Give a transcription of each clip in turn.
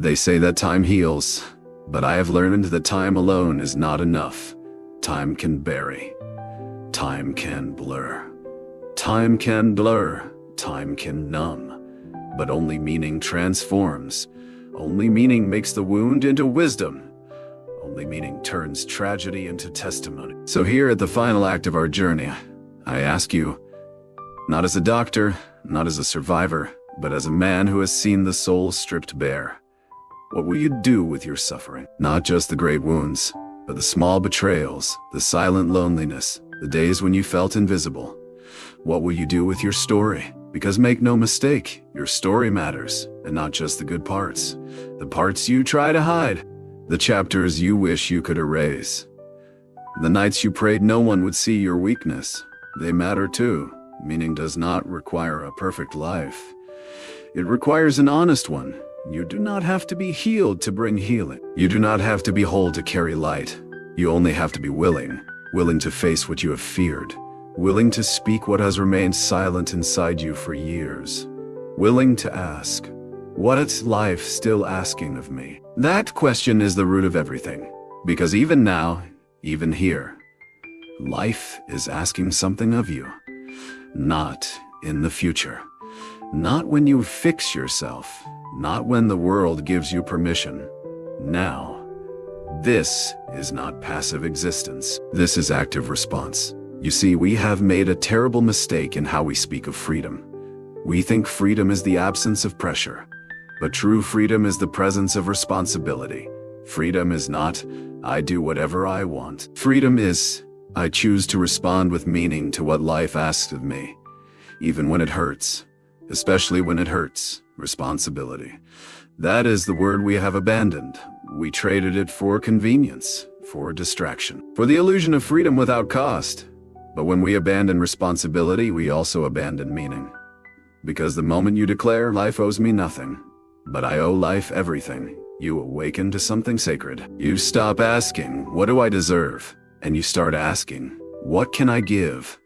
They say that time heals, but I have learned that time alone is not enough. Time can bury. Time can blur. Time can blur. Time can numb. But only meaning transforms. Only meaning makes the wound into wisdom. Only meaning turns tragedy into testimony. So here at the final act of our journey, I ask you, not as a doctor, not as a survivor, but as a man who has seen the soul stripped bare. What will you do with your suffering? Not just the great wounds, but the small betrayals, the silent loneliness, the days when you felt invisible. What will you do with your story? Because make no mistake, your story matters, and not just the good parts. The parts you try to hide. The chapters you wish you could erase. The nights you prayed no one would see your weakness. They matter too. Meaning does not require a perfect life. It requires an honest one. You do not have to be healed to bring healing. You do not have to be whole to carry light. You only have to be willing to face what you have feared, willing to speak what has remained silent inside you for years, willing to ask, what is life still asking of me? That question is the root of everything, because even now, even here, life is asking something of you. Not in the future. Not when you fix yourself. Not when the world gives you permission. Now. This is not passive existence. This is active response. You see, we have made a terrible mistake in how we speak of freedom. We think freedom is the absence of pressure. But true freedom is the presence of responsibility. Freedom is not, I do whatever I want. Freedom is, I choose to respond with meaning to what life asks of me, even when it hurts, especially when it hurts. Responsibility. That is the word we have abandoned. We traded it for convenience, for distraction, for the illusion of freedom without cost. But when we abandon responsibility, we also abandon meaning. Because the moment you declare, life owes me nothing, but I owe life everything, you awaken to something sacred. You stop asking, what do I deserve? And you start asking, what can I give?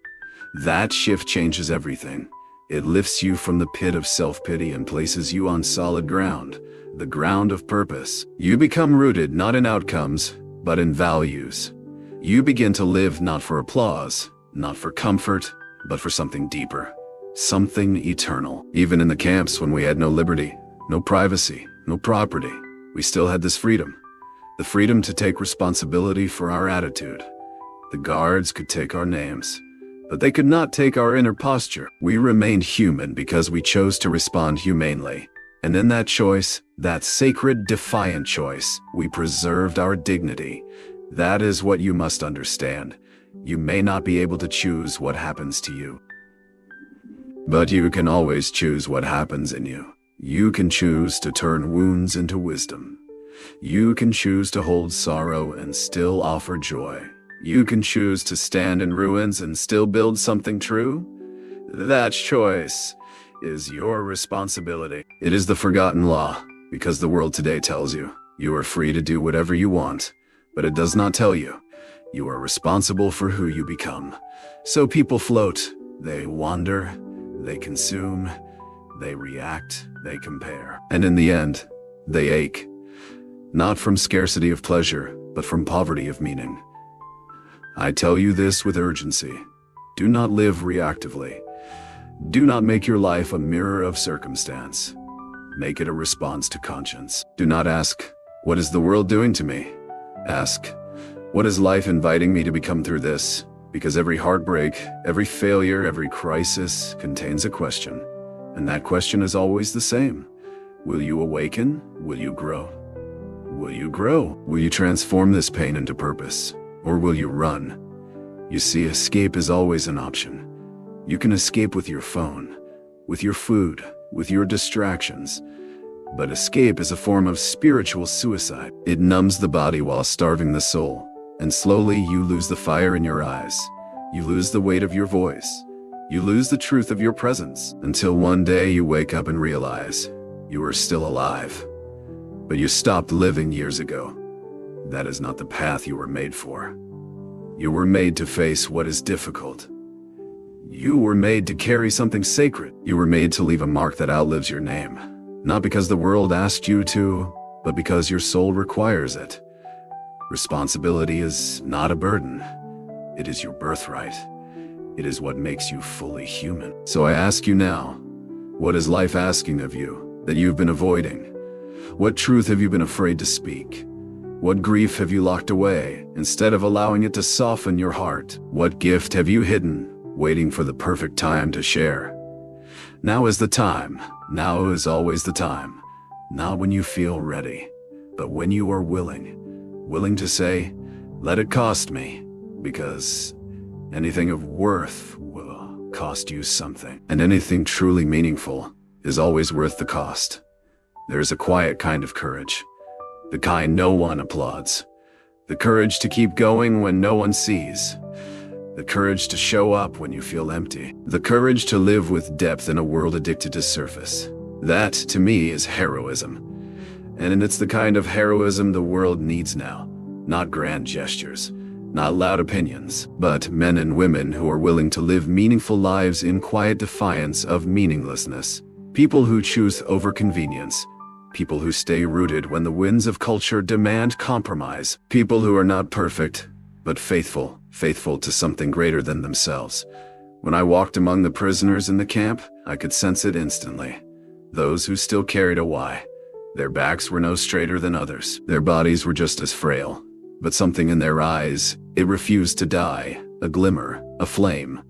That shift changes everything. It lifts you from the pit of self-pity and places you on solid ground, the ground of purpose. You become rooted not in outcomes, but in values. You begin to live not for applause, not for comfort, but for something deeper, something eternal. Even in the camps when we had no liberty, no privacy, no property, we still had this freedom. The freedom to take responsibility for our attitude. The guards could take our names, but they could not take our inner posture. We remained human because we chose to respond humanely. And in that choice, that sacred, defiant choice, we preserved our dignity. That is what you must understand. You may not be able to choose what happens to you, but you can always choose what happens in you. You can choose to turn wounds into wisdom. You can choose to hold sorrow and still offer joy. You can choose to stand in ruins and still build something true. That choice is your responsibility. It is the forgotten law, because the world today tells you, you are free to do whatever you want, but it does not tell you, you are responsible for who you become. So people float, they wander, they consume, they react, they compare. And in the end, they ache. Not from scarcity of pleasure, but from poverty of meaning. I tell you this with urgency. Do not live reactively. Do not make your life a mirror of circumstance. Make it a response to conscience. Do not ask, what is the world doing to me? Ask, what is life inviting me to become through this? Because every heartbreak, every failure, every crisis contains a question. And that question is always the same. Will you awaken? Will you grow? Will you grow? Will you transform this pain into purpose? Or will you run? You see, escape is always an option. You can escape with your phone, with your food, with your distractions. But escape is a form of spiritual suicide. It numbs the body while starving the soul. And slowly you lose the fire in your eyes. You lose the weight of your voice. You lose the truth of your presence. Until one day you wake up and realize you are still alive. But you stopped living years ago. That is not the path you were made for. You were made to face what is difficult. You were made to carry something sacred. You were made to leave a mark that outlives your name. Not because the world asked you to, but because your soul requires it. Responsibility is not a burden. It is your birthright. It is what makes you fully human. So I ask you now, what is life asking of you that you've been avoiding? What truth have you been afraid to speak? What grief have you locked away instead of allowing it to soften your heart? What gift have you hidden, waiting for the perfect time to share? Now is the time. Now is always the time. Not when you feel ready, but when you are willing to say, let it cost me, because anything of worth will cost you something. And anything truly meaningful is always worth the cost. There is a quiet kind of courage, the kind no one applauds, the courage to keep going when no one sees, the courage to show up when you feel empty, the courage to live with depth in a world addicted to surface. That, to me, is heroism. And it's the kind of heroism the world needs now. Not grand gestures, not loud opinions, but men and women who are willing to live meaningful lives in quiet defiance of meaninglessness. People who choose over convenience. People who stay rooted when the winds of culture demand compromise. People who are not perfect, but faithful to something greater than themselves. When I walked among the prisoners in the camp, I could sense it instantly. Those who still carried a why. Their backs were no straighter than others. Their bodies were just as frail. But something in their eyes, it refused to die. A glimmer, a flame,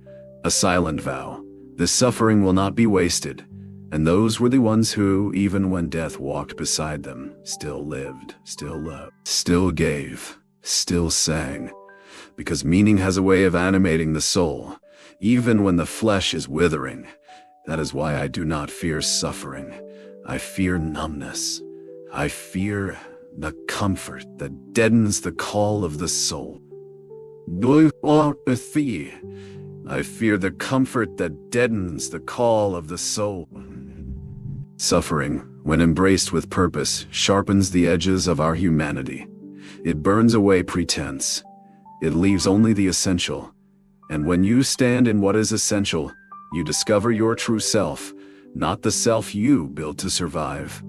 a silent vow. This suffering will not be wasted. And those were the ones who, even when death walked beside them, still lived, still loved, still gave, still sang. Because meaning has a way of animating the soul, even when the flesh is withering. That is why I do not fear suffering. I fear numbness. I fear the comfort that deadens the call of the soul. I fear the comfort that deadens the call of the soul. Suffering, when embraced with purpose, sharpens the edges of our humanity. It burns away pretense. It leaves only the essential. And when you stand in what is essential, you discover your true self, not the self you built to survive.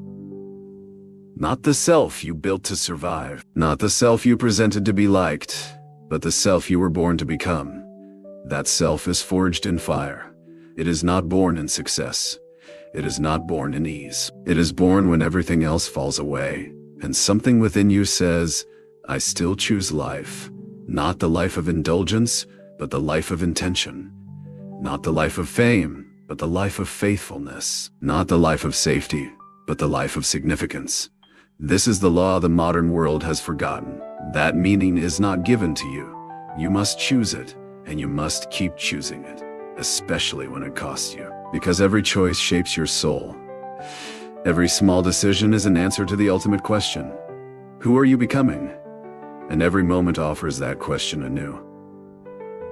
Not the self you built to survive. Not the self you presented to be liked, but the self you were born to become. That self is forged in fire. It is not born in success. It is not born in ease. It is born when everything else falls away, and something within you says, I still choose life. Not the life of indulgence, but the life of intention. Not the life of fame, but the life of faithfulness. Not the life of safety, but the life of significance. This is the law the modern world has forgotten. That meaning is not given to you. You must choose it, and you must keep choosing it, especially when it costs you. Because every choice shapes your soul. Every small decision is an answer to the ultimate question. Who are you becoming? And every moment offers that question anew.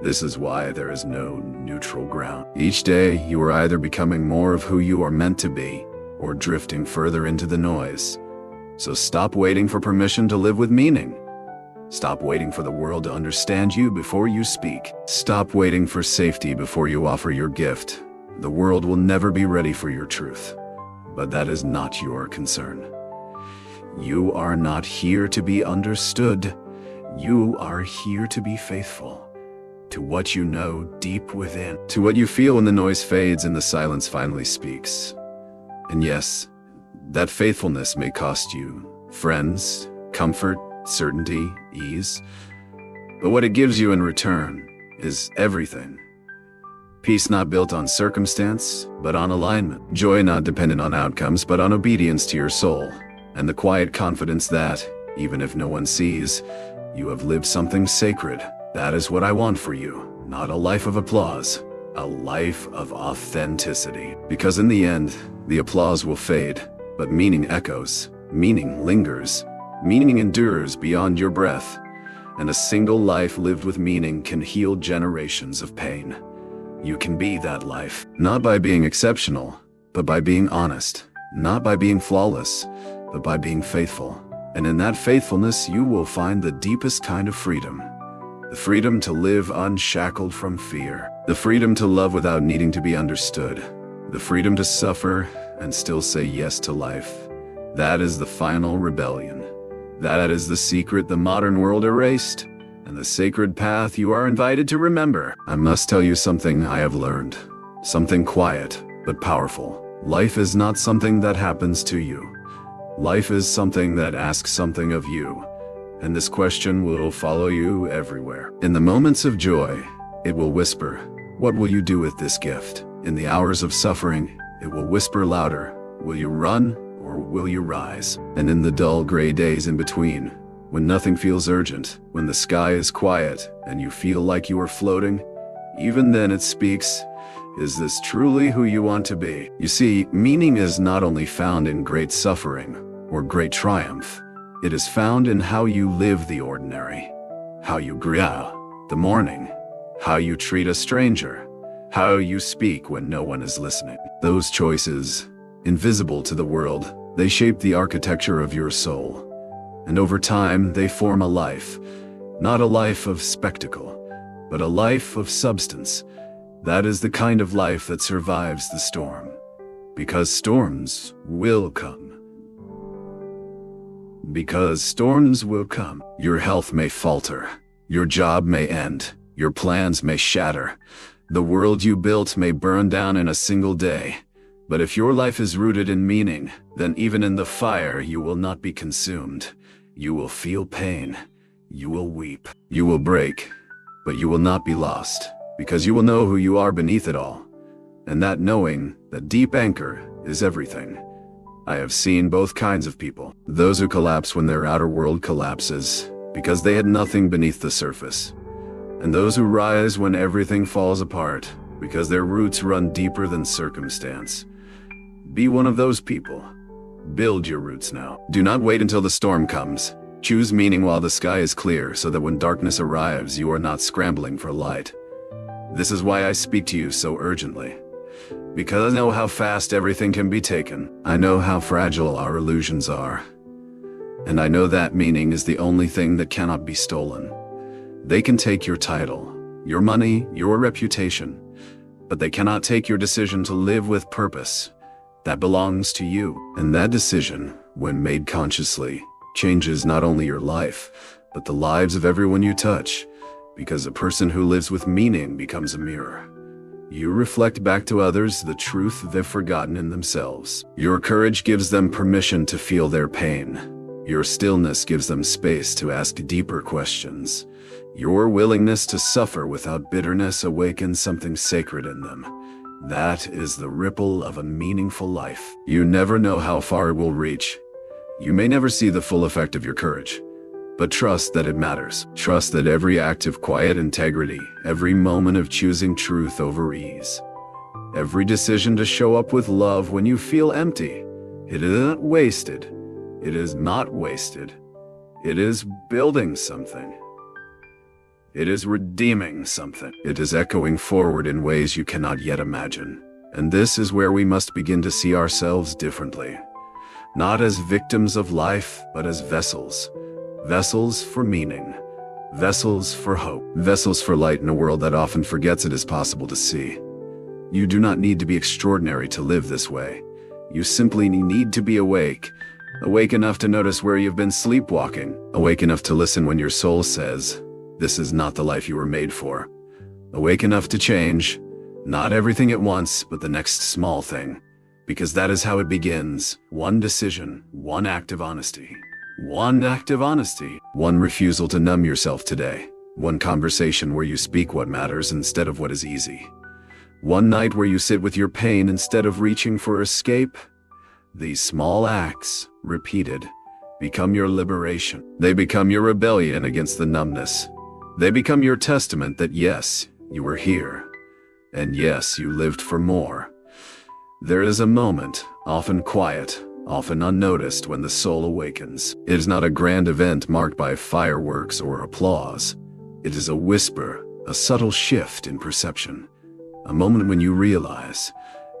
This is why there is no neutral ground. Each day, you are either becoming more of who you are meant to be, or drifting further into the noise. So stop waiting for permission to live with meaning. Stop waiting for the world to understand you before you speak. Stop waiting for safety before you offer your gift. The world will never be ready for your truth, but that is not your concern. You are not here to be understood. You are here to be faithful. To what you know deep within. To what you feel when the noise fades and the silence finally speaks. And yes, that faithfulness may cost you friends, comfort, certainty, ease. But what it gives you in return is everything. Peace not built on circumstance, but on alignment. Joy not dependent on outcomes, but on obedience to your soul. And the quiet confidence that, even if no one sees, you have lived something sacred. That is what I want for you. Not a life of applause, a life of authenticity. Because in the end, the applause will fade, but meaning echoes, meaning lingers, meaning endures beyond your breath. And a single life lived with meaning can heal generations of pain. You can be that life, not by being exceptional, but by being honest. Not by being flawless, but by being faithful. And in that faithfulness, you will find the deepest kind of freedom. The freedom to live unshackled from fear. The freedom to love without needing to be understood. The freedom to suffer and still say yes to life. That is the final rebellion. That is the secret the modern world erased, and the sacred path you are invited to remember. I must tell you something I have learned. Something quiet, but powerful. Life is not something that happens to you. Life is something that asks something of you, and this question will follow you everywhere. In the moments of joy, it will whisper, "What will you do with this gift?" In the hours of suffering, it will whisper louder, "Will you run or will you rise?" And in the dull gray days in between, when nothing feels urgent, when the sky is quiet and you feel like you are floating, even then it speaks, "Is this truly who you want to be?" You see, meaning is not only found in great suffering or great triumph. It is found in how you live the ordinary, how you greet the morning, how you treat a stranger, how you speak when no one is listening. Those choices, invisible to the world, they shape the architecture of your soul. And over time, they form a life, not a life of spectacle, but a life of substance. That is the kind of life that survives the storm. Because storms will come. Because storms will come. Your health may falter. Your job may end. Your plans may shatter. The world you built may burn down in a single day. But if your life is rooted in meaning, then even in the fire you will not be consumed. You will feel pain. You will weep. You will break. But you will not be lost, because you will know who you are beneath it all. And that knowing, that deep anchor, is everything. I have seen both kinds of people. Those who collapse when their outer world collapses, because they had nothing beneath the surface. And those who rise when everything falls apart, because their roots run deeper than circumstance. Be one of those people. Build your roots now. Do not wait until the storm comes. Choose meaning while the sky is clear, so that when darkness arrives, you are not scrambling for light. This is why I speak to you so urgently. Because I know how fast everything can be taken. I know how fragile our illusions are. And I know that meaning is the only thing that cannot be stolen. They can take your title, your money, your reputation, but they cannot take your decision to live with purpose. That belongs to you. And that decision, when made consciously, changes not only your life, but the lives of everyone you touch, because a person who lives with meaning becomes a mirror. You reflect back to others the truth they've forgotten in themselves. Your courage gives them permission to feel their pain. Your stillness gives them space to ask deeper questions. Your willingness to suffer without bitterness awakens something sacred in them. That is the ripple of a meaningful life. You never know how far it will reach. You may never see the full effect of your courage, but trust that it matters. Trust that every act of quiet integrity, every moment of choosing truth over ease, every decision to show up with love when you feel empty, it isn't wasted. It is not wasted. It is building something. It is redeeming something. It is echoing forward in ways you cannot yet imagine. And this is where we must begin to see ourselves differently. Not as victims of life, but as vessels. Vessels for meaning. Vessels for hope. Vessels for light in a world that often forgets it is possible to see. You do not need to be extraordinary to live this way. You simply need to be awake. Awake enough to notice where you've been sleepwalking. Awake enough to listen when your soul says, "This is not the life you were made for." Awake enough to change. Not everything at once, but the next small thing. Because that is how it begins. One decision, one act of honesty. One act of honesty. One refusal to numb yourself today. One conversation where you speak what matters instead of what is easy. One night where you sit with your pain instead of reaching for escape. These small acts, repeated, become your liberation. They become your rebellion against the numbness. They become your testament that yes, you were here. And yes, you lived for more. There is a moment, often quiet, often unnoticed, when the soul awakens. It is not a grand event marked by fireworks or applause. It is a whisper, a subtle shift in perception. A moment when you realize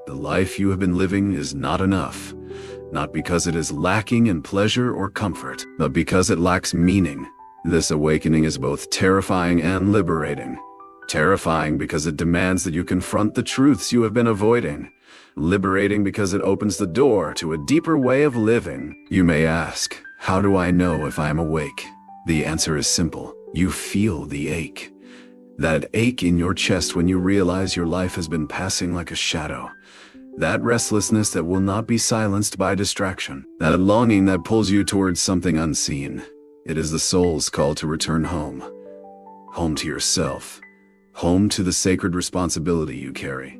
the life you have been living is not enough. Not because it is lacking in pleasure or comfort, but because it lacks meaning. This awakening is both terrifying and liberating. Terrifying because it demands that you confront the truths you have been avoiding. Liberating because it opens the door to a deeper way of living. You may ask, how do I know if I am awake? The answer is simple. You feel the ache. That ache in your chest when you realize your life has been passing like a shadow. That restlessness that will not be silenced by distraction. That longing that pulls you towards something unseen. It is the soul's call to return home. Home to yourself. Home to the sacred responsibility you carry.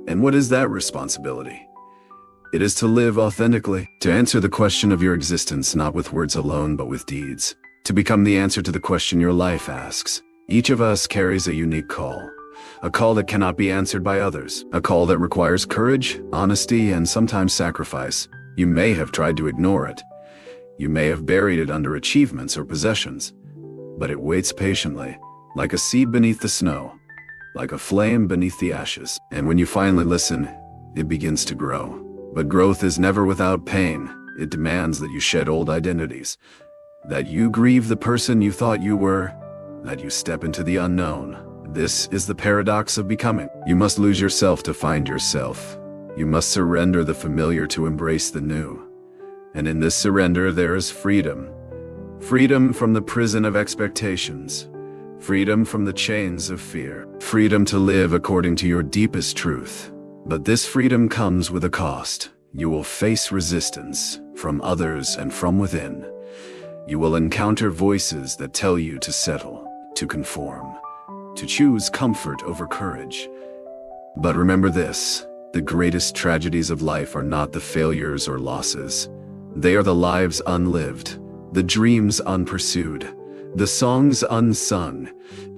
And what is that responsibility? It is to live authentically, to answer the question of your existence not with words alone but with deeds, to become the answer to the question your life asks. Each of us carries a unique call, a call that cannot be answered by others, a call that requires courage, honesty, and sometimes sacrifice. You may have tried to ignore it. You may have buried it under achievements or possessions, but it waits patiently, like a seed beneath the snow, like a flame beneath the ashes. And when you finally listen, it begins to grow. But growth is never without pain. It demands that you shed old identities, that you grieve the person you thought you were, that you step into the unknown. This is the paradox of becoming. You must lose yourself to find yourself. You must surrender the familiar to embrace the new. And in this surrender there is freedom. Freedom from the prison of expectations. Freedom from the chains of fear. Freedom to live according to your deepest truth. But this freedom comes with a cost. You will face resistance from others and from within. You will encounter voices that tell you to settle, to conform, to choose comfort over courage. But remember this, the greatest tragedies of life are not the failures or losses. They are the lives unlived, the dreams unpursued, the songs unsung.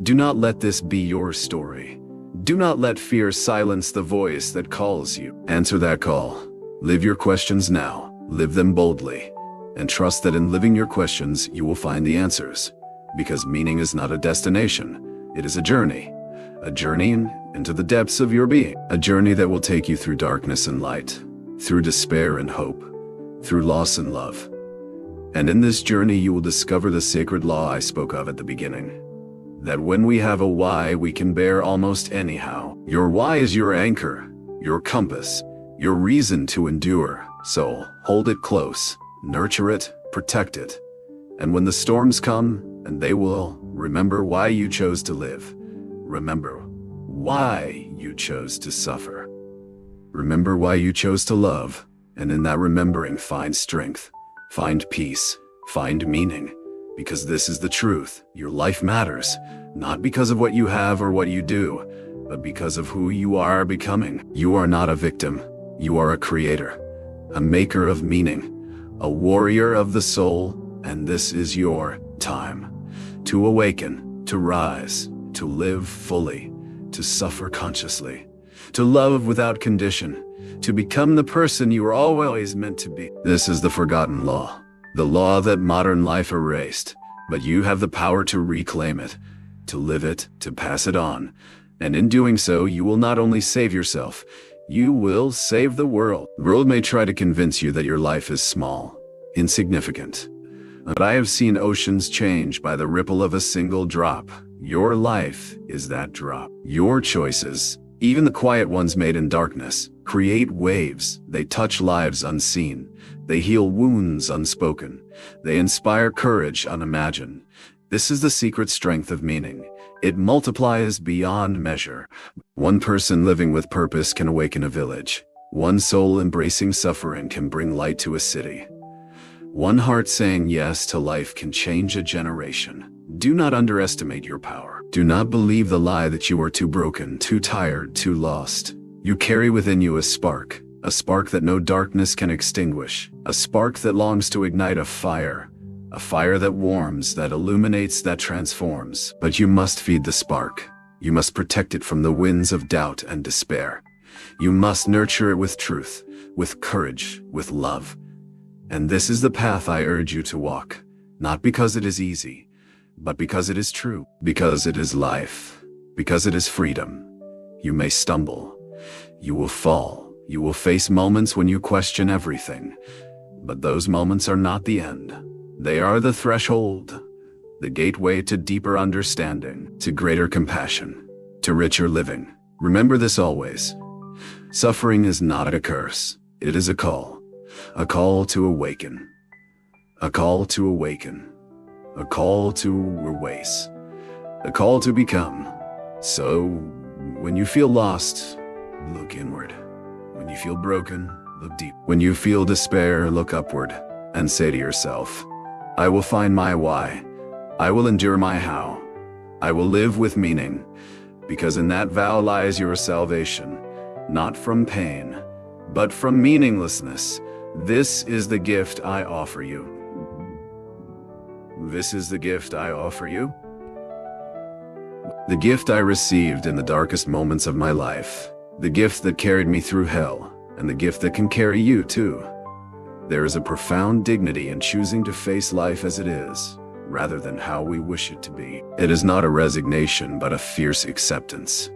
Do not let this be your story. Do not let fear silence the voice that calls you. Answer that call. Live your questions now. Live them boldly. And trust that in living your questions, you will find the answers. Because meaning is not a destination. It is a journey. A journey into the depths of your being. A journey that will take you through darkness and light. Through despair and hope. Through loss and love. And in this journey, you will discover the sacred law I spoke of at the beginning. That when we have a why, we can bear almost anyhow. Your why is your anchor, your compass, your reason to endure. So hold it close, nurture it, protect it. And when the storms come, and they will, remember why you chose to live. Remember why you chose to suffer. Remember why you chose to love. And in that remembering, find strength, find peace, find meaning. Because this is the truth. Your life matters, not because of what you have or what you do, but because of who you are becoming. You are not a victim. You are a creator, a maker of meaning, a warrior of the soul, and this is your time. To awaken, to rise, to live fully, to suffer consciously, to love without condition, to become the person you were always meant to be. This is the forgotten law. The law that modern life erased, but you have the power to reclaim it, to live it, to pass it on. And in doing so, you will not only save yourself, you will save the world. The world may try to convince you that your life is small, insignificant. But I have seen oceans change by the ripple of a single drop. Your life is that drop. Your choices, even the quiet ones made in darkness, create waves. They touch lives unseen. They heal wounds unspoken. They inspire courage unimagined. This is the secret strength of meaning. It multiplies beyond measure. One person living with purpose can awaken a village. One soul embracing suffering can bring light to a city. One heart saying yes to life can change a generation. Do not underestimate your power. Do not believe the lie that you are too broken, too tired, too lost. You carry within you a spark that no darkness can extinguish, a spark that longs to ignite a fire that warms, that illuminates, that transforms. But you must feed the spark. You must protect it from the winds of doubt and despair. You must nurture it with truth, with courage, with love. And this is the path I urge you to walk, not because it is easy, but because it is true, because it is life, because it is freedom. You may stumble, you will fall, you will face moments when you question everything, but those moments are not the end. They are the threshold, the gateway to deeper understanding, to greater compassion, to richer living. Remember this always. Suffering is not a curse. It is a call to awaken, a call to awaken, a call to erase, a call to become. So, when you feel lost, look inward. When you feel broken, look deep. When you feel despair, look upward and say to yourself, I will find my why. I will endure my how. I will live with meaning, because in that vow lies your salvation, not from pain, but from meaninglessness. This is the gift I offer you. This is the gift I offer you. The gift I received in the darkest moments of my life, the gift that carried me through hell, and the gift that can carry you too. There is a profound dignity in choosing to face life as it is, rather than how we wish it to be. It is not a resignation, but a fierce acceptance.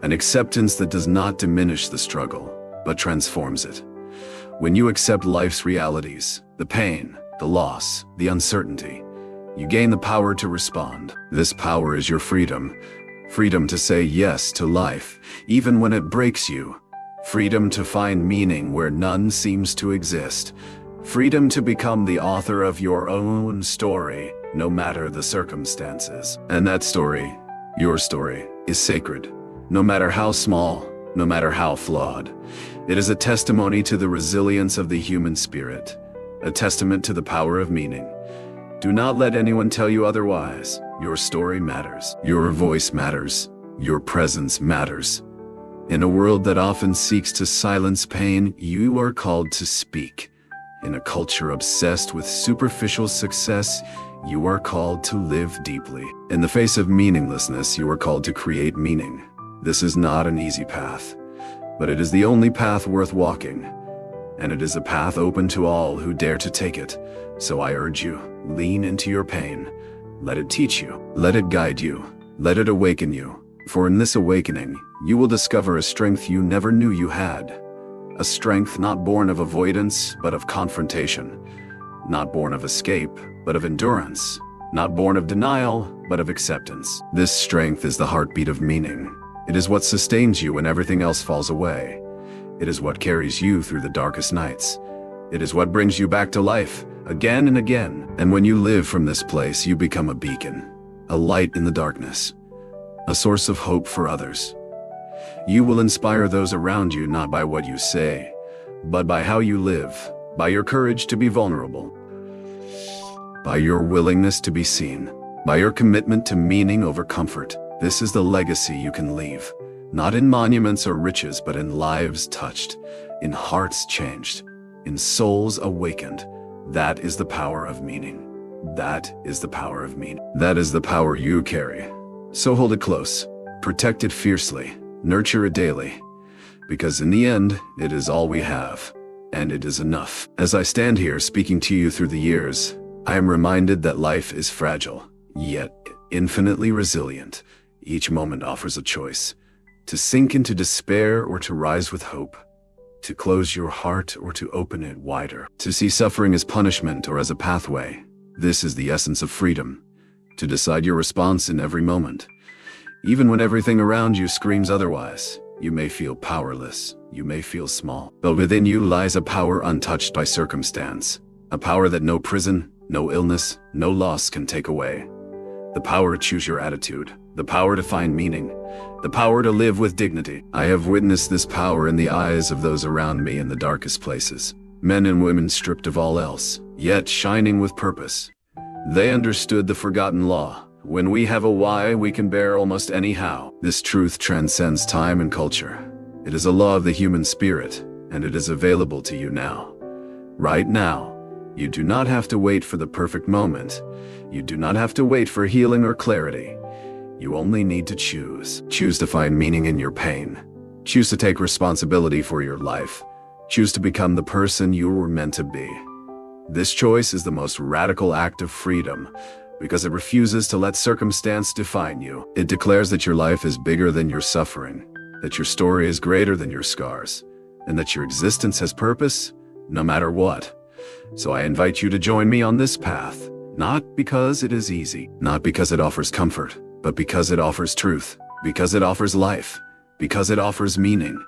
An acceptance that does not diminish the struggle, but transforms it. When you accept life's realities, the pain, the loss, the uncertainty, you gain the power to respond. This power is your freedom. Freedom to say yes to life, even when it breaks you. Freedom to find meaning where none seems to exist. Freedom to become the author of your own story, no matter the circumstances. And that story, your story, is sacred. No matter how small, no matter how flawed. It is a testimony to the resilience of the human spirit, a testament to the power of meaning. Do not let anyone tell you otherwise. Your story matters. Your voice matters. Your presence matters. In a world that often seeks to silence pain, you are called to speak. In a culture obsessed with superficial success, you are called to live deeply. In the face of meaninglessness, you are called to create meaning. This is not an easy path, but it is the only path worth walking. And it is a path open to all who dare to take it. So I urge you, lean into your pain. Let it teach you. Let it guide you. Let it awaken you. For in this awakening, you will discover a strength you never knew you had. A strength not born of avoidance, but of confrontation. Not born of escape, but of endurance. Not born of denial, but of acceptance. This strength is the heartbeat of meaning. It is what sustains you when everything else falls away. It is what carries you through the darkest nights. It is what brings you back to life, again and again. And when you live from this place, you become a beacon, a light in the darkness, a source of hope for others. You will inspire those around you not by what you say, but by how you live, by your courage to be vulnerable, by your willingness to be seen, by your commitment to meaning over comfort. This is the legacy you can leave, not in monuments or riches, but in lives touched, in hearts changed, in souls awakened. That is the power of meaning. That is the power of meaning. That is the power you carry. So hold it close, protect it fiercely, nurture it daily, because in the end, it is all we have, and it is enough. As I stand here speaking to you through the years, I am reminded that life is fragile, yet infinitely resilient. Each moment offers a choice, to sink into despair or to rise with hope, to close your heart or to open it wider, to see suffering as punishment or as a pathway. This is the essence of freedom, to decide your response in every moment. Even when everything around you screams otherwise, you may feel powerless, you may feel small, but within you lies a power untouched by circumstance, a power that no prison, no illness, no loss can take away. The power to choose your attitude, the power to find meaning, the power to live with dignity. I have witnessed this power in the eyes of those around me in the darkest places. Men and women stripped of all else, yet shining with purpose. They understood the forgotten law. When we have a why, we can bear almost any how. This truth transcends time and culture. It is a law of the human spirit, and it is available to you now. Right now. You do not have to wait for the perfect moment. You do not have to wait for healing or clarity. You only need to choose. Choose to find meaning in your pain. Choose to take responsibility for your life. Choose to become the person you were meant to be. This choice is the most radical act of freedom because it refuses to let circumstance define you. It declares that your life is bigger than your suffering, that your story is greater than your scars, and that your existence has purpose, no matter what. So I invite you to join me on this path, not because it is easy, not because it offers comfort, but because it offers truth. because it offers life, because it offers meaning.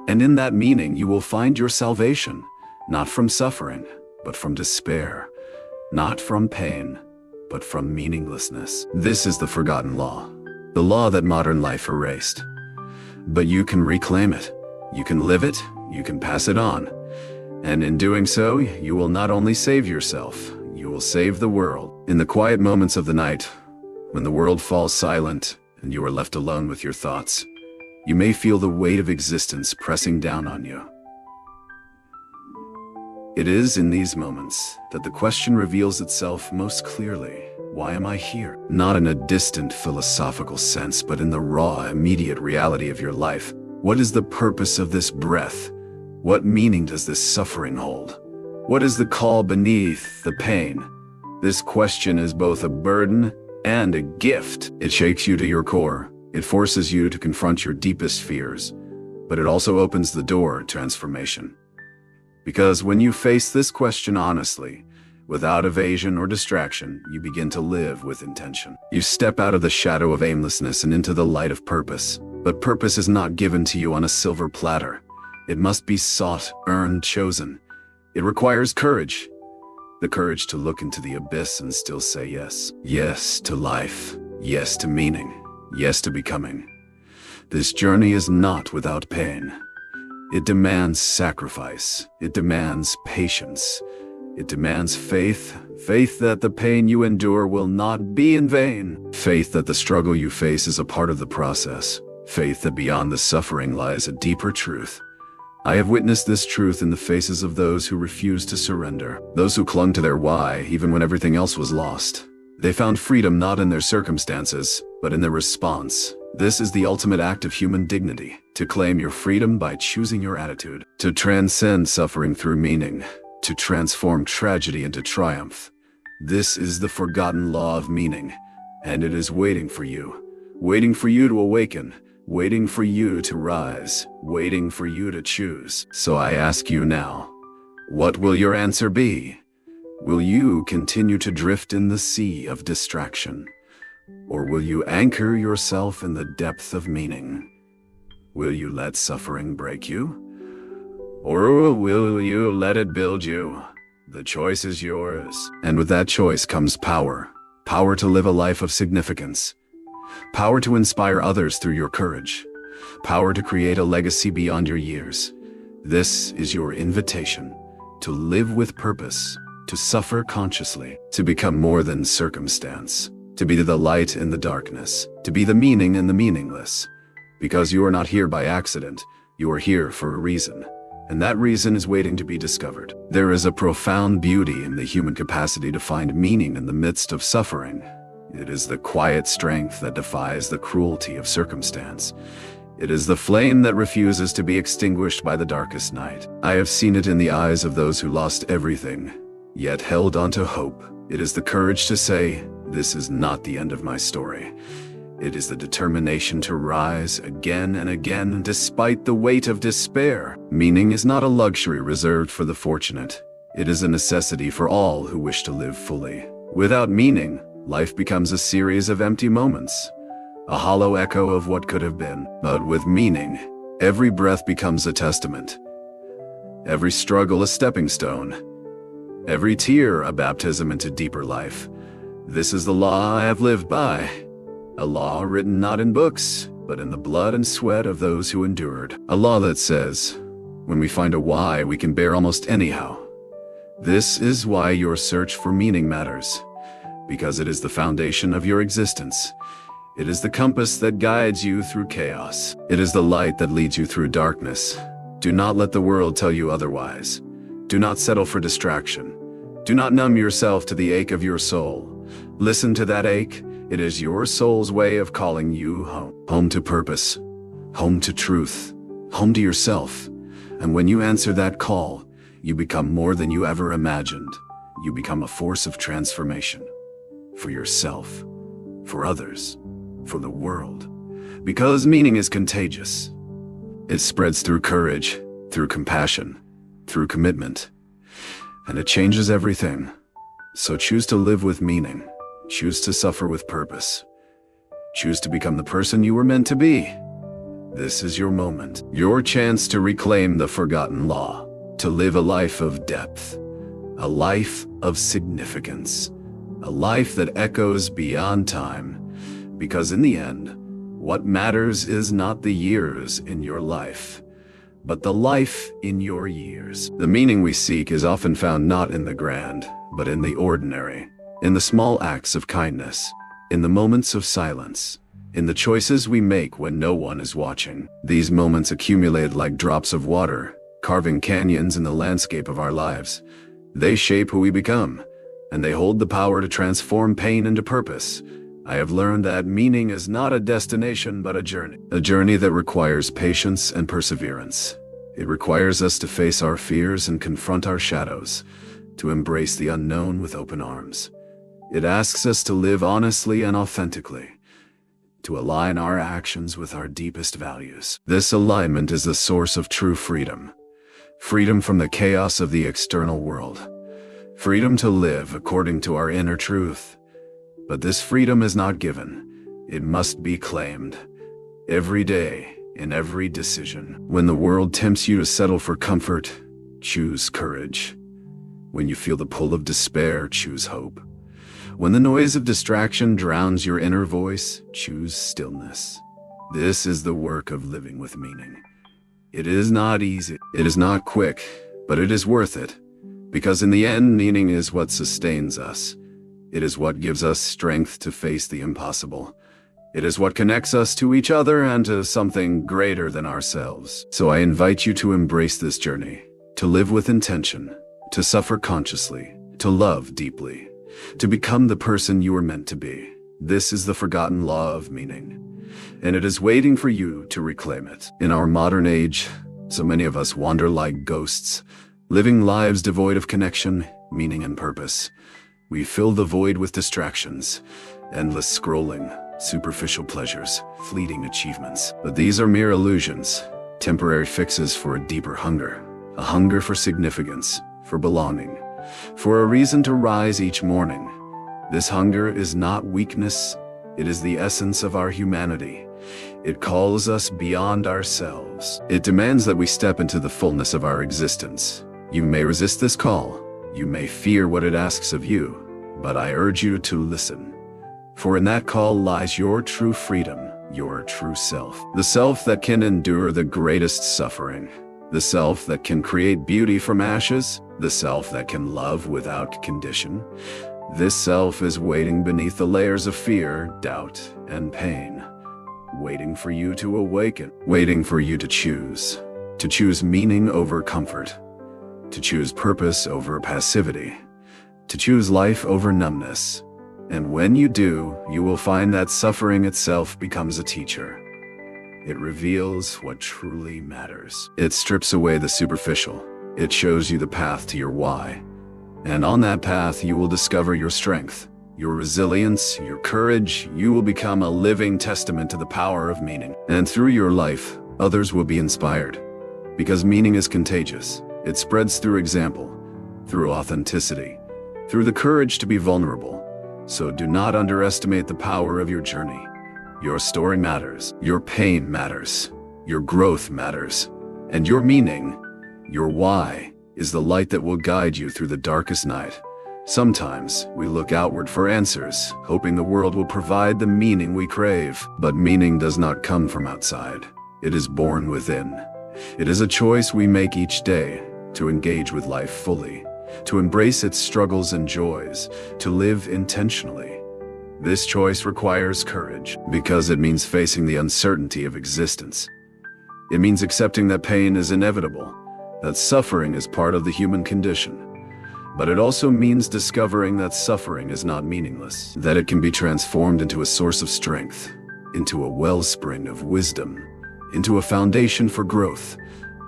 And in that meaning, you will find your salvation, not from suffering, but from despair, not from pain, but from meaninglessness. This is the forgotten law, the law that modern life erased. But you can reclaim it, you can live it, you can pass it on. And in doing so, you will not only save yourself, you will save the world. In the quiet moments of the night, when the world falls silent and you are left alone with your thoughts, you may feel the weight of existence pressing down on you. It is in these moments that the question reveals itself most clearly. Why am I here? Not in a distant philosophical sense, but in the raw, immediate reality of your life. What is the purpose of this breath? What meaning does this suffering hold? What is the call beneath the pain? This question is both a burden and a gift. It shakes you to your core. It forces you to confront your deepest fears, but it also opens the door to transformation. Because when you face this question honestly, without evasion or distraction, you begin to live with intention. You step out of the shadow of aimlessness and into the light of purpose. But purpose is not given to you on a silver platter. It must be sought, earned, chosen. It requires courage. The courage to look into the abyss and still say yes. Yes to life. Yes to meaning. Yes to becoming. This journey is not without pain. It demands sacrifice. It demands patience. It demands faith. Faith that the pain you endure will not be in vain. Faith that the struggle you face is a part of the process. Faith that beyond the suffering lies a deeper truth. I have witnessed this truth in the faces of those who refused to surrender, those who clung to their why even when everything else was lost. They found freedom not in their circumstances, but in their response. This is the ultimate act of human dignity, to claim your freedom by choosing your attitude, to transcend suffering through meaning, to transform tragedy into triumph. This is the forgotten law of meaning, and it is waiting for you to awaken, waiting for you to rise, waiting for you to choose. So I ask you now, what will your answer be? Will you continue to drift in the sea of distraction? Or will you anchor yourself in the depth of meaning? Will you let suffering break you? Or will you let it build you? The choice is yours. And with that choice comes power. Power to live a life of significance. Power to inspire others through your courage. Power to create a legacy beyond your years. This is your invitation to live with purpose, to suffer consciously, to become more than circumstance, to be the light in the darkness, to be the meaning in the meaningless. Because you are not here by accident, you are here for a reason, and that reason is waiting to be discovered. There is a profound beauty in the human capacity to find meaning in the midst of suffering. It is the quiet strength that defies the cruelty of circumstance. It is the flame that refuses to be extinguished by the darkest night. I have seen it in the eyes of those who lost everything, yet held on to hope. It is the courage to say, this is not the end of my story. It is the determination to rise again and again despite the weight of despair. Meaning is not a luxury reserved for the fortunate. It is a necessity for all who wish to live fully. Without meaning, life becomes a series of empty moments, a hollow echo of what could have been. But with meaning, every breath becomes a testament, every struggle a stepping stone, every tear a baptism into deeper life. This is the law I have lived by, a law written not in books, but in the blood and sweat of those who endured. A law that says, when we find a why, we can bear almost anyhow. This is why your search for meaning matters. Because it is the foundation of your existence. It is the compass that guides you through chaos. It is the light that leads you through darkness. Do not let the world tell you otherwise. Do not settle for distraction. Do not numb yourself to the ache of your soul. Listen to that ache. It is your soul's way of calling you home. Home to purpose. Home to truth. Home to yourself. And when you answer that call, you become more than you ever imagined. You become a force of transformation. For yourself, for others, for the world. Because meaning is contagious. It spreads through courage, through compassion, through commitment. And it changes everything. So choose to live with meaning. Choose to suffer with purpose. Choose to become the person you were meant to be. This is your moment, your chance to reclaim the forgotten law, to live a life of depth, a life of significance, a life that echoes beyond time. Because in the end, what matters is not the years in your life, but the life in your years. The meaning we seek is often found not in the grand, but in the ordinary, in the small acts of kindness, in the moments of silence, in the choices we make when no one is watching. These moments accumulate like drops of water, carving canyons in the landscape of our lives. They shape who we become, and they hold the power to transform pain into purpose. I have learned that meaning is not a destination but a journey that requires patience and perseverance. It requires us to face our fears and confront our shadows, to embrace the unknown with open arms. It asks us to live honestly and authentically, to align our actions with our deepest values. This alignment is the source of true freedom. Freedom from the chaos of the external world. Freedom to live according to our inner truth. But this freedom is not given. It must be claimed. Every day, in every decision. When the world tempts you to settle for comfort, choose courage. When you feel the pull of despair, choose hope. When the noise of distraction drowns your inner voice, choose stillness. This is the work of living with meaning. It is not easy, it is not quick, but it is worth it. Because in the end, meaning is what sustains us. It is what gives us strength to face the impossible. It is what connects us to each other and to something greater than ourselves. So I invite you to embrace this journey, to live with intention, to suffer consciously, to love deeply, to become the person you were meant to be. This is the forgotten law of meaning, and it is waiting for you to reclaim it. In our modern age, so many of us wander like ghosts, living lives devoid of connection, meaning, and purpose. We fill the void with distractions, endless scrolling, superficial pleasures, fleeting achievements. But these are mere illusions, temporary fixes for a deeper hunger, a hunger for significance, for belonging, for a reason to rise each morning. This hunger is not weakness, it is the essence of our humanity. It calls us beyond ourselves. It demands that we step into the fullness of our existence. You may resist this call. You may fear what it asks of you, but I urge you to listen. For in that call lies your true freedom, your true self. The self that can endure the greatest suffering. The self that can create beauty from ashes. The self that can love without condition. This self is waiting beneath the layers of fear, doubt, and pain. Waiting for you to awaken. Waiting for you to choose. To choose meaning over comfort. To choose purpose over passivity, to choose life over numbness. And when you do, you will find that suffering itself becomes a teacher. It reveals what truly matters. It strips away the superficial. It shows you the path to your why. And on that path, you will discover your strength, your resilience, your courage. You will become a living testament to the power of meaning. And through your life, others will be inspired. Because meaning is contagious. It spreads through example, through authenticity, through the courage to be vulnerable. So do not underestimate the power of your journey. Your story matters, your pain matters, your growth matters, and your meaning, your why, is the light that will guide you through the darkest night. Sometimes we look outward for answers, hoping the world will provide the meaning we crave. But meaning does not come from outside. It is born within. It is a choice we make each day, to engage with life fully, to embrace its struggles and joys, to live intentionally. This choice requires courage, because it means facing the uncertainty of existence. It means accepting that pain is inevitable, that suffering is part of the human condition. But it also means discovering that suffering is not meaningless, that it can be transformed into a source of strength, into a wellspring of wisdom, into a foundation for growth.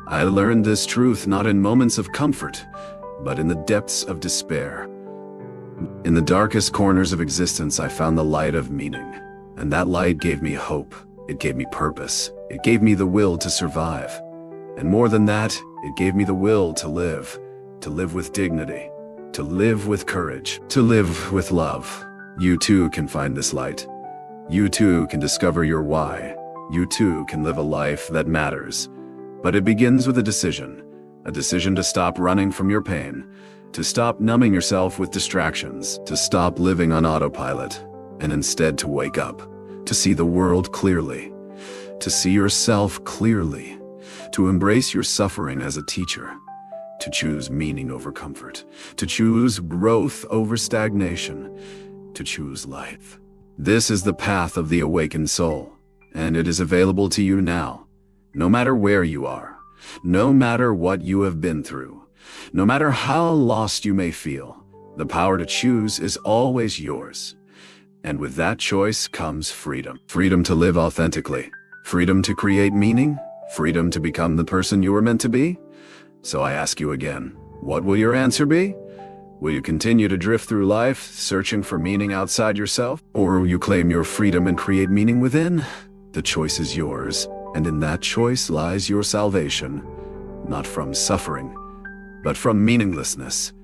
I learned this truth not in moments of comfort, but in the depths of despair. In the darkest corners of existence, I found the light of meaning, and that light gave me hope. It gave me purpose. It gave me the will to survive. And more than that, it gave me the will to live with dignity, to live with courage, to live with love. You too can find this light. You too can discover your why. You too can live a life that matters. But it begins with a decision to stop running from your pain, to stop numbing yourself with distractions, to stop living on autopilot, and instead to wake up, to see the world clearly, to see yourself clearly, to embrace your suffering as a teacher, to choose meaning over comfort, to choose growth over stagnation, to choose life. This is the path of the awakened soul, and it is available to you now. No matter where you are, no matter what you have been through, no matter how lost you may feel, the power to choose is always yours. And with that choice comes freedom. Freedom to live authentically, freedom to create meaning, freedom to become the person you were meant to be. So I ask you again, what will your answer be? Will you continue to drift through life, searching for meaning outside yourself? Or will you claim your freedom and create meaning within? The choice is yours, and in that choice lies your salvation, not from suffering, but from meaninglessness.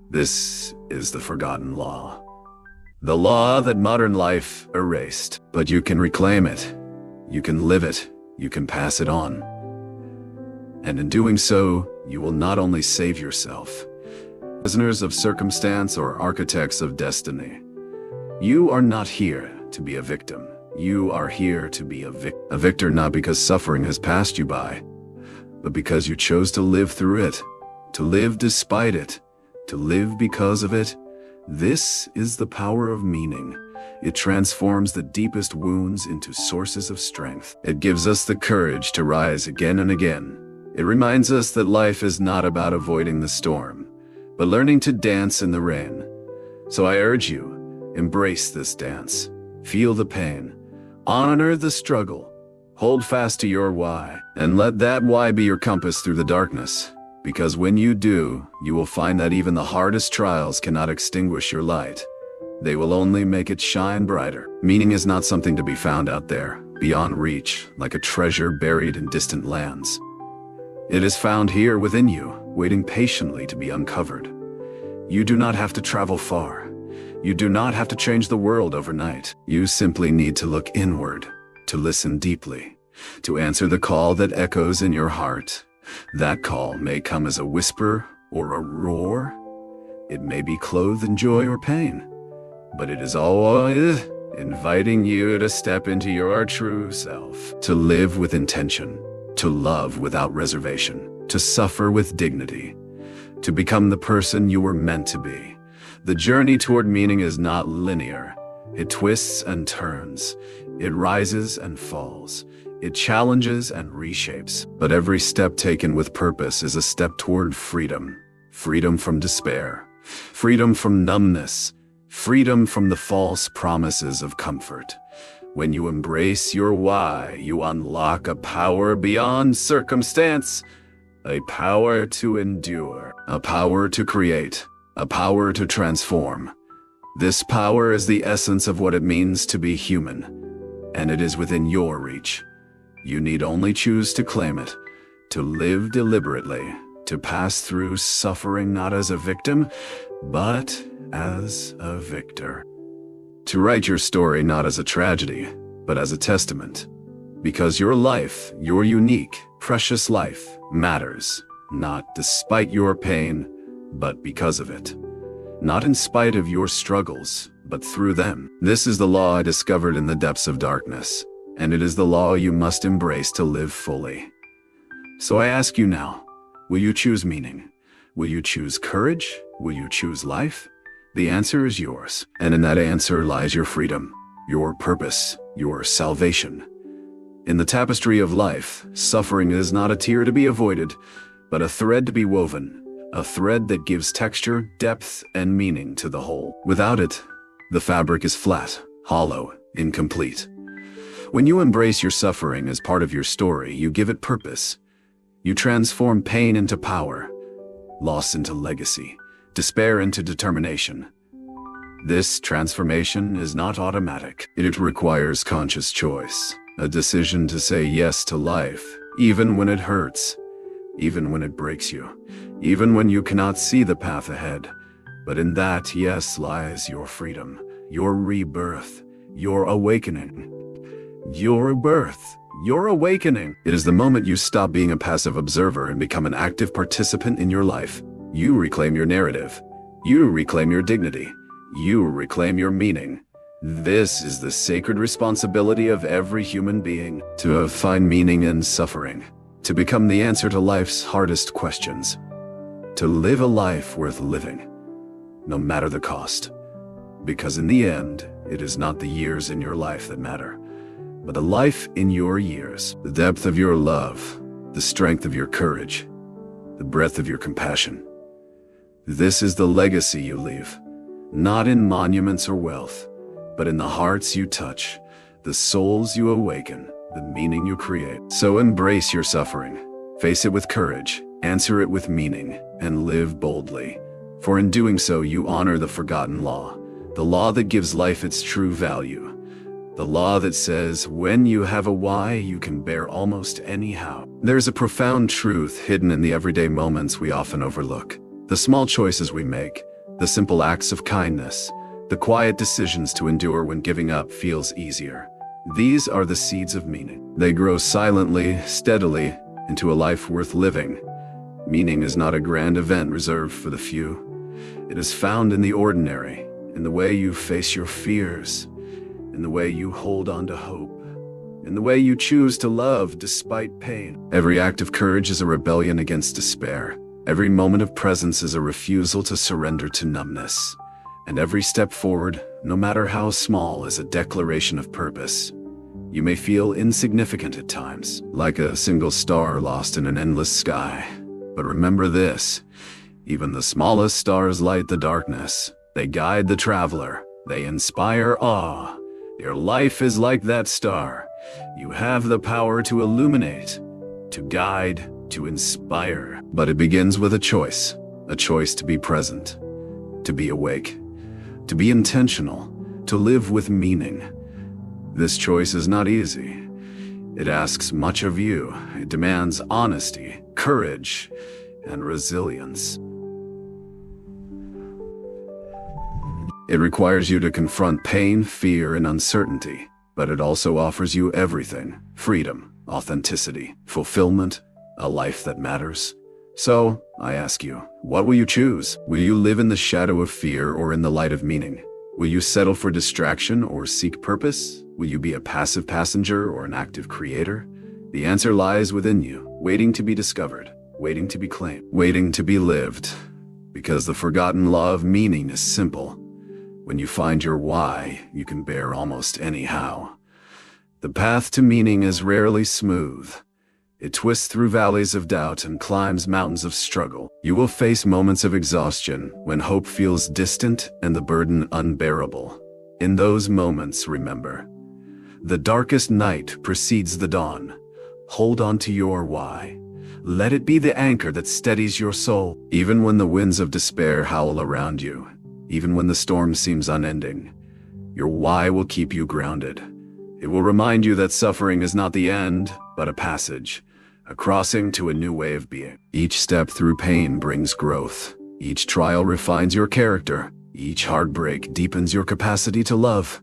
This is the forgotten law. The law that modern life erased. But you can reclaim it. You can live it. You can pass it on. And in doing so, you will not only save yourself, prisoners of circumstance or architects of destiny. You are not here to be a victim. You are here to be a victor, not because suffering has passed you by, but because you chose to live through it, to live despite it, to live because of it. This is the power of meaning. It transforms the deepest wounds into sources of strength. It gives us the courage to rise again and again. It reminds us that life is not about avoiding the storm, but learning to dance in the rain. So I urge you, embrace this dance. Feel the pain. Honor the struggle. Hold fast to your why, and let that why be your compass through the darkness. Because when you do, you will find that even the hardest trials cannot extinguish your light. They will only make it shine brighter. Meaning is not something to be found out there, beyond reach, like a treasure buried in distant lands. It is found here within you, waiting patiently to be uncovered. You do not have to travel far. You do not have to change the world overnight. You simply need to look inward, to listen deeply, to answer the call that echoes in your heart. That call may come as a whisper or a roar. It may be clothed in joy or pain, but it is always inviting you to step into your true self, to live with intention, to love without reservation, to suffer with dignity, to become the person you were meant to be. The journey toward meaning is not linear. It twists and turns. It rises and falls. It challenges and reshapes. But every step taken with purpose is a step toward freedom. Freedom from despair. Freedom from numbness. Freedom from the false promises of comfort. When you embrace your why, you unlock a power beyond circumstance. A power to endure. A power to create. A power to transform. This power is the essence of what it means to be human, and it is within your reach. You need only choose to claim it, to live deliberately, to pass through suffering not as a victim, but as a victor. To write your story not as a tragedy, but as a testament. Because your life, your unique, precious life, matters, not despite your pain, but because of it. Not in spite of your struggles, but through them. This is the law I discovered in the depths of darkness, and it is the law you must embrace to live fully. So I ask you now, will you choose meaning? Will you choose courage? Will you choose life? The answer is yours, and in that answer lies your freedom, your purpose, your salvation. In the tapestry of life, suffering is not a tear to be avoided, but a thread to be woven. A thread that gives texture, depth, and meaning to the whole. Without it, the fabric is flat, hollow, incomplete. When you embrace your suffering as part of your story, you give it purpose. You transform pain into power, loss into legacy, despair into determination. This transformation is not automatic. It requires conscious choice, a decision to say yes to life, even when it hurts. Even when it breaks you, even when you cannot see the path ahead. But in that yes lies your freedom, your rebirth, your awakening. Your birth. Your awakening. It is the moment you stop being a passive observer and become an active participant in your life. You reclaim your narrative. You reclaim your dignity. You reclaim your meaning. This is the sacred responsibility of every human being, to find meaning in suffering, to become the answer to life's hardest questions, to live a life worth living, no matter the cost. Because in the end, it is not the years in your life that matter, but the life in your years, the depth of your love, the strength of your courage, the breadth of your compassion. This is the legacy you leave, not in monuments or wealth, but in the hearts you touch, the souls you awaken, the meaning you create. So embrace your suffering, face it with courage, answer it with meaning, and live boldly. For in doing so, you honor the forgotten law, the law that gives life its true value. The law that says, when you have a why, you can bear almost any how. There's a profound truth hidden in the everyday moments we often overlook. The small choices we make, the simple acts of kindness, the quiet decisions to endure when giving up feels easier. These are the seeds of meaning. They grow silently, steadily, into a life worth living. Meaning is not a grand event reserved for the few. It is found in the ordinary, in the way you face your fears, in the way you hold on to hope, in the way you choose to love despite pain. Every act of courage is a rebellion against despair. Every moment of presence is a refusal to surrender to numbness. And every step forward, no matter how small, is a declaration of purpose. You may feel insignificant at times, like a single star lost in an endless sky. But remember this, even the smallest stars light the darkness. They guide the traveler. They inspire awe. Your life is like that star. You have the power to illuminate, to guide, to inspire. But it begins with a choice to be present, to be awake, to be intentional, to live with meaning. This choice is not easy. It asks much of you. It demands honesty, courage, and resilience. It requires you to confront pain, fear, and uncertainty, but it also offers you everything: freedom, authenticity, fulfillment, a life that matters. So, I ask you, what will you choose? Will you live in the shadow of fear or in the light of meaning? Will you settle for distraction or seek purpose? Will you be a passive passenger or an active creator? The answer lies within you, waiting to be discovered, waiting to be claimed, waiting to be lived. Because the forgotten law of meaning is simple. When you find your why, you can bear almost any how. The path to meaning is rarely smooth. It twists through valleys of doubt and climbs mountains of struggle. You will face moments of exhaustion when hope feels distant and the burden unbearable. In those moments, remember, the darkest night precedes the dawn. Hold on to your why. Let it be the anchor that steadies your soul. Even when the winds of despair howl around you, even when the storm seems unending, your why will keep you grounded. It will remind you that suffering is not the end, but a passage, a crossing to a new way of being. Each step through pain brings growth. Each trial refines your character. Each heartbreak deepens your capacity to love.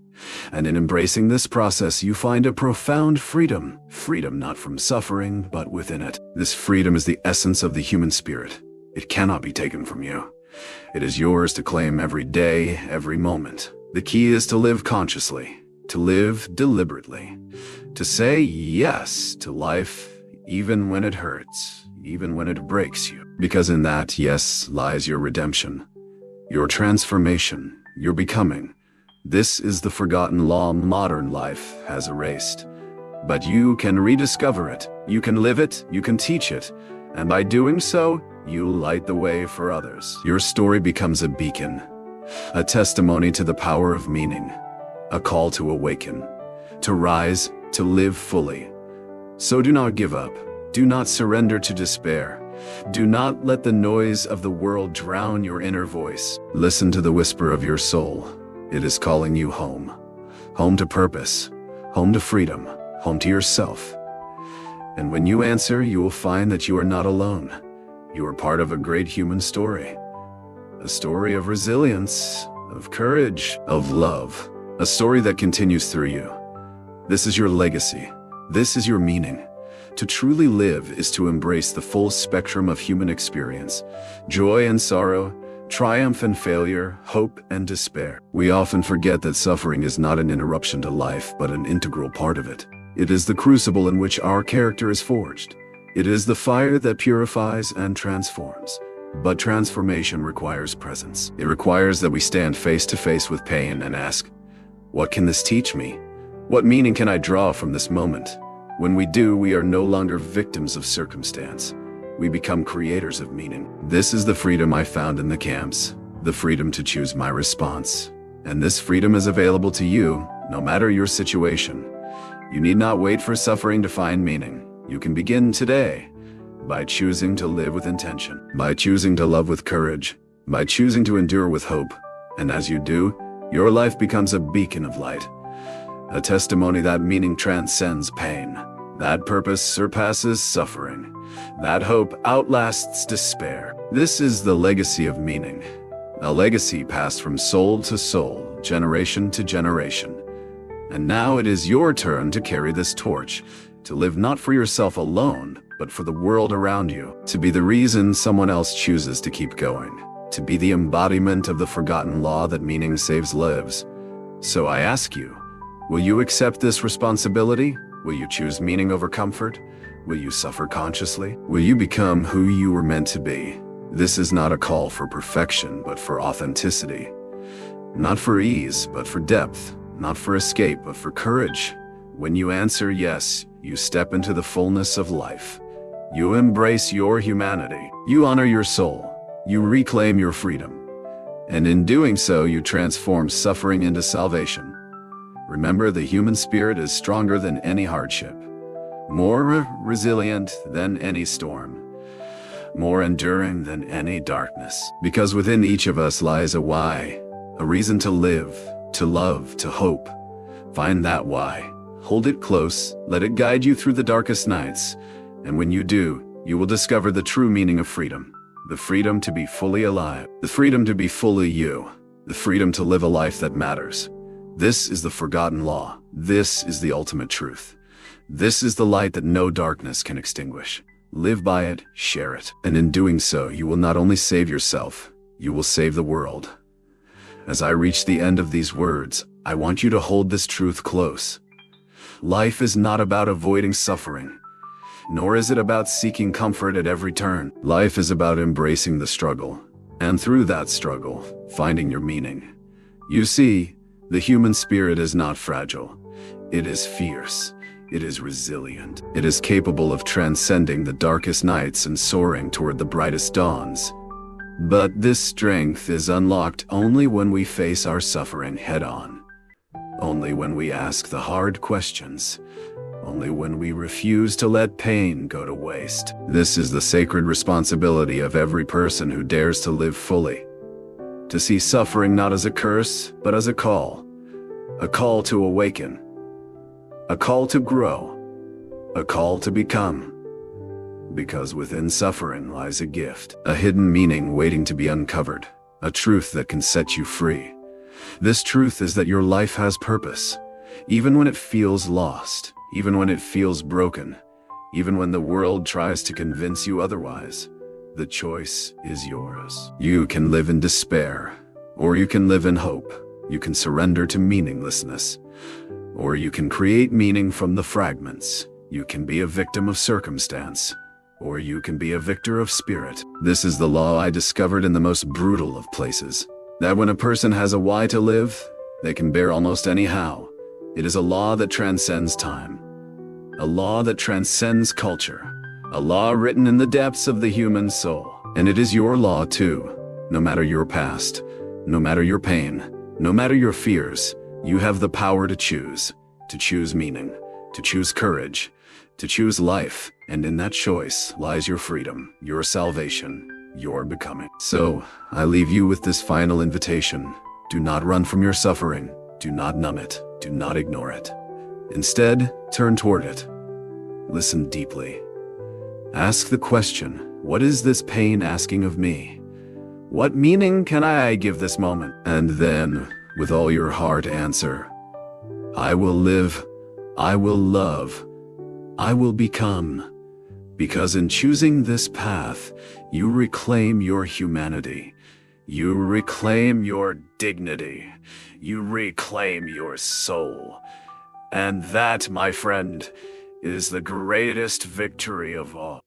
And in embracing this process, you find a profound freedom. Freedom not from suffering, but within it. This freedom is the essence of the human spirit. It cannot be taken from you. It is yours to claim every day, every moment. The key is to live consciously, to live deliberately, to say yes to life, even when it hurts, even when it breaks you. Because in that yes lies your redemption, your transformation, your becoming. This is the forgotten law modern life has erased. But you can rediscover it, you can live it, you can teach it, and by doing so, you light the way for others. Your story becomes a beacon, a testimony to the power of meaning, a call to awaken, to rise, to live fully. So do not give up. Do not surrender to despair. Do not let the noise of the world drown your inner voice. Listen to the whisper of your soul. It is calling you home. Home to purpose, home to freedom, home to yourself. And when you answer, you will find that you are not alone. You are part of a great human story. A story of resilience, of courage, of love. a story that continues through you. This is your legacy. This is your meaning. To truly live is to embrace the full spectrum of human experience, joy and sorrow, triumph and failure, hope and despair. We often forget that suffering is not an interruption to life, but an integral part of it. It is the crucible in which our character is forged. It is the fire that purifies and transforms. But transformation requires presence. It requires that we stand face to face with pain and ask, what can this teach me? What meaning can I draw from this moment? When we do, we are no longer victims of circumstance. We become creators of meaning. This is the freedom I found in the camps, the freedom to choose my response. And this freedom is available to you, no matter your situation. You need not wait for suffering to find meaning. You can begin today by choosing to live with intention, by choosing to love with courage, by choosing to endure with hope. And as you do, your life becomes a beacon of light, a testimony that meaning transcends pain, that purpose surpasses suffering, that hope outlasts despair. This is the legacy of meaning, a legacy passed from soul to soul, generation to generation. And now it is your turn to carry this torch, to live not for yourself alone, but for the world around you, to be the reason someone else chooses to keep going, to be the embodiment of the forgotten law that meaning saves lives. So I ask you, will you accept this responsibility? Will you choose meaning over comfort? Will you suffer consciously? Will you become who you were meant to be? This is not a call for perfection, but for authenticity. Not for ease, but for depth. Not for escape, but for courage. When you answer yes, you step into the fullness of life. You embrace your humanity. You honor your soul. You reclaim your freedom. And in doing so, you transform suffering into salvation. Remember, the human spirit is stronger than any hardship, more resilient than any storm, more enduring than any darkness. Because within each of us lies a why, a reason to live, to love, to hope. Find that why. Hold it close, let it guide you through the darkest nights. And when you do, you will discover the true meaning of freedom. The freedom to be fully alive. The freedom to be fully you. The freedom to live a life that matters. This is the forgotten law. This is the ultimate truth. This is the light that no darkness can extinguish. Live by it, share it. And in doing so, you will not only save yourself, you will save the world. As I reach the end of these words, I want you to hold this truth close. Life is not about avoiding suffering, nor is it about seeking comfort at every turn. Life is about embracing the struggle, and through that struggle, finding your meaning. You see, the human spirit is not fragile. It is fierce. It is resilient. It is capable of transcending the darkest nights and soaring toward the brightest dawns. But this strength is unlocked only when we face our suffering head-on. Only when we ask the hard questions. Only when we refuse to let pain go to waste. This is the sacred responsibility of every person who dares to live fully. To see suffering not as a curse, but as a call. A call to awaken. A call to grow. A call to become. Because within suffering lies a gift, a hidden meaning waiting to be uncovered, a truth that can set you free. This truth is that your life has purpose, even when it feels lost, even when it feels broken, even when the world tries to convince you otherwise. The choice is yours. You can live in despair, or you can live in hope. You can surrender to meaninglessness, or you can create meaning from the fragments. You can be a victim of circumstance, or you can be a victor of spirit. This is the law I discovered in the most brutal of places, that when a person has a why to live, they can bear almost any how. It is a law that transcends time, a law that transcends culture, a law written in the depths of the human soul. And it is your law too. No matter your past, no matter your pain, no matter your fears, you have the power to choose meaning, to choose courage, to choose life. And in that choice lies your freedom, your salvation, your becoming. So, I leave you with this final invitation. Do not run from your suffering. Do not numb it. Do not ignore it. Instead, turn toward it. Listen deeply. Ask the question, what is this pain asking of me? What meaning can I give this moment? And then, With all your heart answer, I will live, I will love, I will become. Because in choosing this path, you reclaim your humanity. You reclaim your dignity. You reclaim your soul. And that, my friend, is the greatest victory of all.